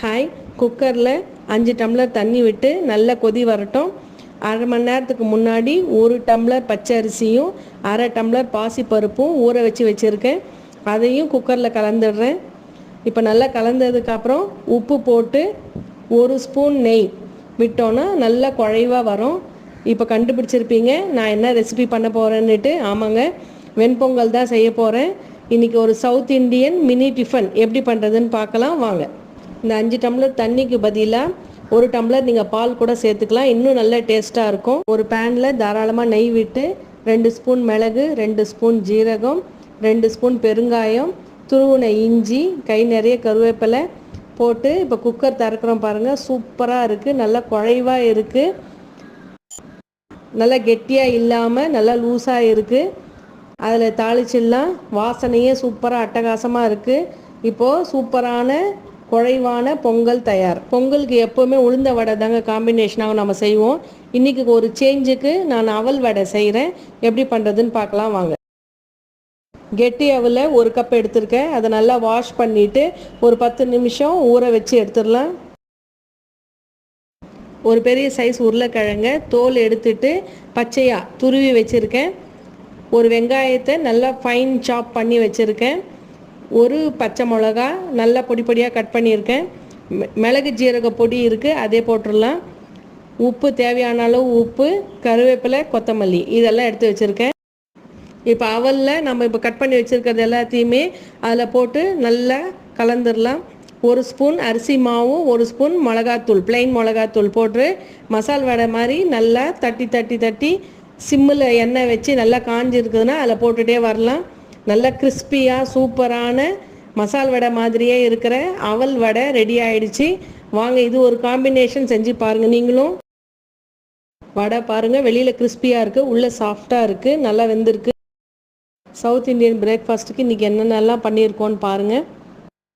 Hi, குக்கரில் 5 tumbler தண்ணி விட்டு நல்லா கொதி வரட்டும். அரை மணி நேரத்துக்கு முன்னாடி 1 டம்ளர் பச்சை அரிசியும் அரை டம்ளர் பாசிப்பருப்பும் ஊற வச்சுருக்கேன். அதையும் குக்கரில் கலந்துடுறேன். இப்போ நல்லா கலந்ததுக்கப்புறம் உப்பு போட்டு 1 ஸ்பூன் நெய் விட்டோன்னா நல்லா குழைவாக வரும். இப்போ கண்டுபிடிச்சிருப்பீங்க நான் என்ன ரெசிபி பண்ண போகிறேன்னுட்டு. ஆமாங்க, வெண்பொங்கல் தான் செய்ய போகிறேன். இன்றைக்கி ஒரு சவுத் இண்டியன் மினி டிஃபன் எப்படி பண்ணுறதுன்னு பார்க்கலாம் வாங்க. இந்த 5 டம்ளர் தண்ணிக்கு பதிலாக 1 டம்ளர் நீங்கள் பால் கூட சேர்த்துக்கலாம், இன்னும் நல்ல டேஸ்ட்டாக இருக்கும். ஒரு பேனில் தாராளமாக நெய் விட்டு 2 ஸ்பூன் மிளகு, 2 ஸ்பூன் ஜீரகம், 2 ஸ்பூன் பெருங்காயம், துருவின இஞ்சி, கை நிறைய கருவேப்பிலை போட்டு இப்போ குக்கர் திறக்கிறோம் பாருங்கள். சூப்பராக இருக்குது, நல்லா குழைவாக இருக்குது, நல்லா கெட்டியாக இல்லாமல் நல்லா லூஸாக இருக்குது. அதில் தாளிச்சிடலாம். வாசனையே சூப்பராக அட்டகாசமாக இருக்குது. இப்போது சூப்பரான குழைவான பொங்கல் தயார். பொங்கலுக்கு எப்போவுமே உளுந்த வடை தாங்க காம்பினேஷனாக நம்ம செய்வோம். இன்றைக்கி ஒரு சேஞ்சுக்கு நான் அவல் வடை செய்கிறேன். எப்படி பண்ணுறதுன்னு பார்க்கலாம் வாங்க. கெட்டி அவலை 1 கப் எடுத்திருக்கேன். அதை நல்லா வாஷ் பண்ணிவிட்டு ஒரு 10 நிமிஷம் ஊற வச்சு எடுத்துடலாம். ஒரு பெரிய சைஸ் உருளைக்கிழங்க தோல் எடுத்துட்டு பச்சையாக துருவி வச்சுருக்கேன். ஒரு வெங்காயத்தை நல்லா ஃபைன் சாப் பண்ணி வச்சுருக்கேன். ஒரு பச்சை மிளகா நல்லா பொடி பொடியாக கட் பண்ணியிருக்கேன். மிளகு ஜீரக பொடி இருக்குது, அதே போட்டுடலாம். உப்பு தேவையான அளவு உப்பு, கருவேப்பிலை, கொத்தமல்லி இதெல்லாம் எடுத்து வச்சுருக்கேன். இப்போ அவலில் நம்ம இப்போ கட் பண்ணி வச்சுருக்கிறது எல்லாத்தையுமே அதில் போட்டு நல்லா கலந்துடலாம். 1 ஸ்பூன் அரிசி மாவும் 1 ஸ்பூன் மிளகாத்தூள், பிளெயின் மிளகாத்தூள் போட்டு மசால் வடை மாதிரி நல்லா தட்டி தட்டி தட்டி சிம்மில் எண்ணெய் வச்சு நல்லா காஞ்சிருக்குதுன்னா அதில் போட்டுகிட்டே வரலாம். நல்லா கிறிஸ்பியாக சூப்பரான மசால் வடை மாதிரியே இருக்கிற அவல் வடை ரெடி ஆகிடுச்சு. வாங்க, இது ஒரு காம்பினேஷன் செஞ்சு பாருங்கள் நீங்களும். வடை பாருங்கள், வெளியில் கிறிஸ்பியாக இருக்குது, உள்ளே சாஃப்டாக இருக்குது, நல்லா வெந்திருக்கு. சவுத் இண்டியன் பிரேக்ஃபாஸ்ட்டுக்கு இன்றைக்கி என்னென்னலாம் பண்ணியிருக்கோன்னு பாருங்கள்.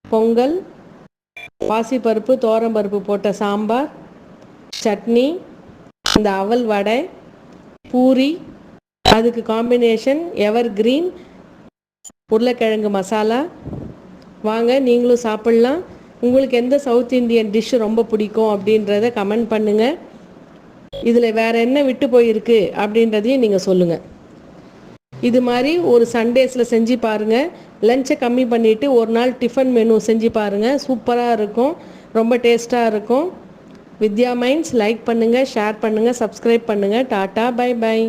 பொங்கல், பாசிப்பருப்பு தோரம்பருப்பு போட்ட சாம்பார், சட்னி, இந்த அவல் வடை, பூரி, அதுக்கு காம்பினேஷன் எவர் கிரீன் உருளைக்கிழங்கு மசாலா. வாங்க நீங்களும் சாப்பிட்லாம். உங்களுக்கு எந்த சவுத் இண்டியன் டிஷ்ஷு ரொம்ப பிடிக்கும் அப்படின்றத கமெண்ட் பண்ணுங்கள். இதில் வேறு என்ன விட்டு போயிருக்கு அப்படின்றதையும் நீங்கள் சொல்லுங்கள். இது மாதிரி ஒரு சண்டேஸில் செஞ்சு பாருங்கள். லஞ்சை கம்மி பண்ணிவிட்டு ஒரு நாள் டிஃபன் மெனு செஞ்சு பாருங்கள். சூப்பராக இருக்கும், ரொம்ப டேஸ்ட்டாக இருக்கும். வித்யா மைண்ட்ஸ் லைக் பண்ணுங்கள், ஷேர் பண்ணுங்கள், சப்ஸ்கிரைப் பண்ணுங்கள். டாட்டா, பை பை.